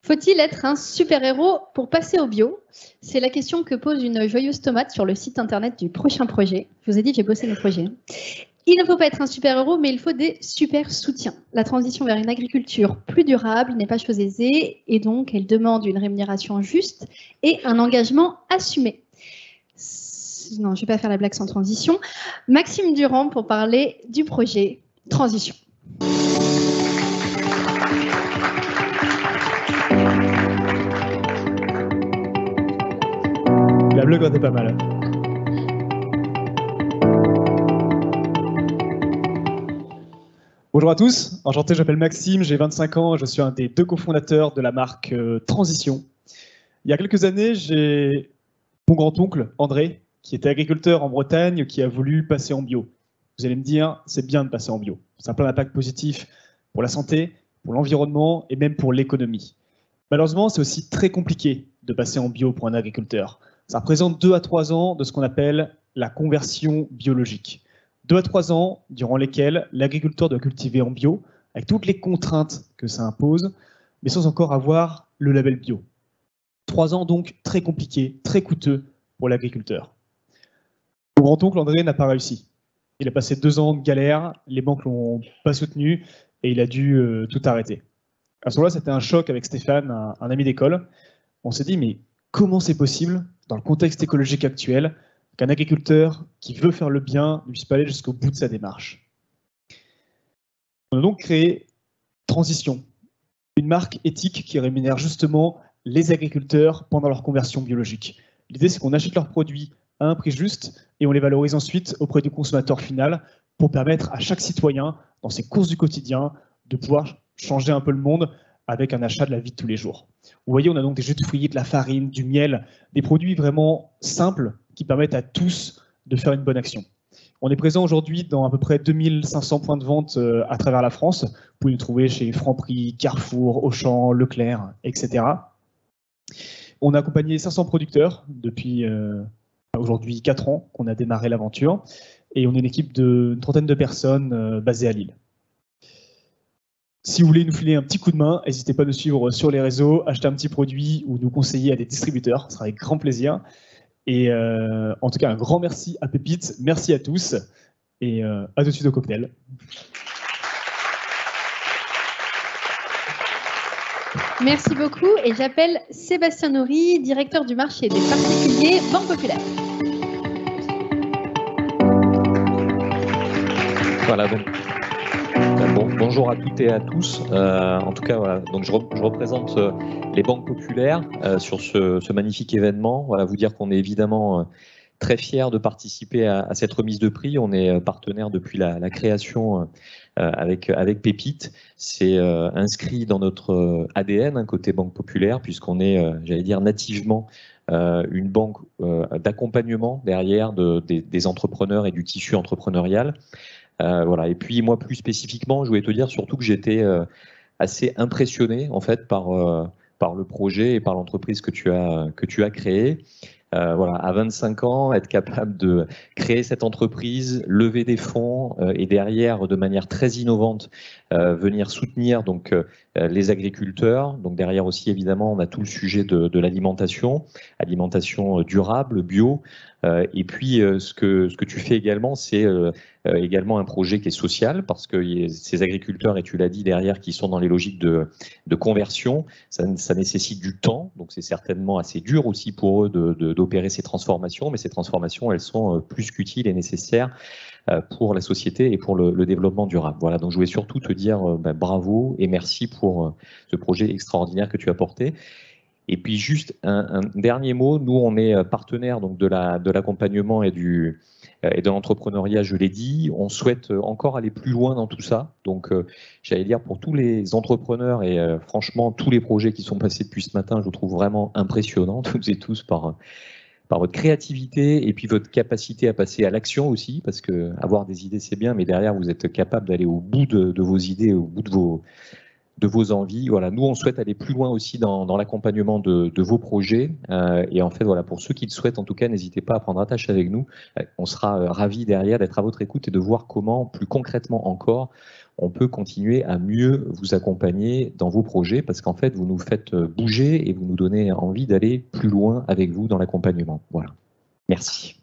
Faut-il être un super-héros pour passer au bio? C'est la question que pose une joyeuse tomate sur le site internet du prochain projet. Je vous ai dit, j'ai bossé mes projets. Il ne faut pas être un super-héros, mais il faut des super soutiens. La transition vers une agriculture plus durable n'est pas chose aisée, et donc elle demande une rémunération juste et un engagement assumé. Non, je ne vais pas faire la blague sans transition. Maxime Durand pour parler du projet Transition. La blague était pas mal. Bonjour à tous, enchanté, je m'appelle Maxime, j'ai 25 ans, je suis un des 2 cofondateurs de la marque Transition. Il y a quelques années, j'ai mon grand-oncle, André, qui était agriculteur en Bretagne, qui a voulu passer en bio. Vous allez me dire, c'est bien de passer en bio. Ça a plein d'impacts positifs pour la santé, pour l'environnement et même pour l'économie. Malheureusement, c'est aussi très compliqué de passer en bio pour un agriculteur. Ça représente 2 à 3 ans de ce qu'on appelle la conversion biologique. 2 à 3 ans durant lesquels l'agriculteur doit cultiver en bio, avec toutes les contraintes que ça impose, mais sans encore avoir le label bio. 3 ans donc très compliqués, très coûteux pour l'agriculteur. Mon grand-oncle André n'a pas réussi. Il a passé 2 ans de galère, les banques ne l'ont pas soutenu et il a dû tout arrêter. À ce moment-là, c'était un choc avec Stéphane, un ami d'école. On s'est dit, mais comment c'est possible, dans le contexte écologique actuel, qu'un agriculteur qui veut faire le bien ne puisse pas aller jusqu'au bout de sa démarche? On a donc créé Transition, une marque éthique qui rémunère justement les agriculteurs pendant leur conversion biologique. L'idée, c'est qu'on achète leurs produits à un prix juste et on les valorise ensuite auprès du consommateur final pour permettre à chaque citoyen, dans ses courses du quotidien, de pouvoir changer un peu le monde avec un achat de la vie de tous les jours. Vous voyez, on a donc des jus de fruits, de la farine, du miel, des produits vraiment simples qui permettent à tous de faire une bonne action. On est présent aujourd'hui dans à peu près 2500 points de vente à travers la France. Vous pouvez nous trouver chez Franprix, Carrefour, Auchan, Leclerc, etc. On a accompagné 500 producteurs depuis aujourd'hui 4 ans qu'on a démarré l'aventure. Et on est une équipe d'une trentaine de personnes basées à Lille. Si vous voulez nous filer un petit coup de main, n'hésitez pas à nous suivre sur les réseaux, acheter un petit produit ou nous conseiller à des distributeurs, ce sera avec grand plaisir. Et en tout cas, un grand merci à Pépite, merci à tous, et à tout de suite au cocktail. Merci beaucoup, et j'appelle Sébastien Nourry, directeur du marché des particuliers, Banque Populaire. Voilà, donc. Bonjour à toutes et à tous. En tout cas, voilà, donc je représente les banques populaires sur ce magnifique événement. Voilà, vous dire qu'on est évidemment très fiers de participer à cette remise de prix. On est partenaire depuis la création avec Pépite. C'est inscrit dans notre ADN, côté banque populaire, puisqu'on est, j'allais dire, nativement une banque d'accompagnement derrière des entrepreneurs et du tissu entrepreneurial. Voilà. Et puis moi, plus spécifiquement, je voulais te dire surtout que j'étais assez impressionné en fait par le projet et par l'entreprise que tu as créée. Voilà, à 25 ans, être capable de créer cette entreprise, lever des fonds et derrière, de manière très innovante, venir soutenir donc les agriculteurs. Donc derrière aussi, évidemment, on a tout le sujet de l'alimentation, alimentation durable, bio. Et puis, ce que tu fais également, c'est également un projet qui est social, parce que ces agriculteurs, et tu l'as dit derrière, qui sont dans les logiques de conversion, ça nécessite du temps, donc c'est certainement assez dur aussi pour eux d'opérer ces transformations, mais ces transformations, elles sont plus qu'utiles et nécessaires pour la société et pour le développement durable. Voilà, donc je voulais surtout te dire bravo et merci pour ce projet extraordinaire que tu as porté. Et puis juste un dernier mot, nous on est partenaire donc de l'accompagnement et de l'entrepreneuriat, je l'ai dit. On souhaite encore aller plus loin dans tout ça. Donc j'allais dire pour tous les entrepreneurs et franchement tous les projets qui sont passés depuis ce matin, je vous trouve vraiment impressionnants toutes et tous par votre créativité et puis votre capacité à passer à l'action aussi, parce que avoir des idées c'est bien, mais derrière vous êtes capable d'aller au bout de vos idées, au bout de de vos envies. Voilà, nous, on souhaite aller plus loin aussi dans l'accompagnement de vos projets. Et en fait, voilà, pour ceux qui le souhaitent, en tout cas, n'hésitez pas à prendre attache avec nous. On sera ravis derrière d'être à votre écoute et de voir comment, plus concrètement encore, on peut continuer à mieux vous accompagner dans vos projets, parce qu'en fait, vous nous faites bouger et vous nous donnez envie d'aller plus loin avec vous dans l'accompagnement. Voilà. Merci.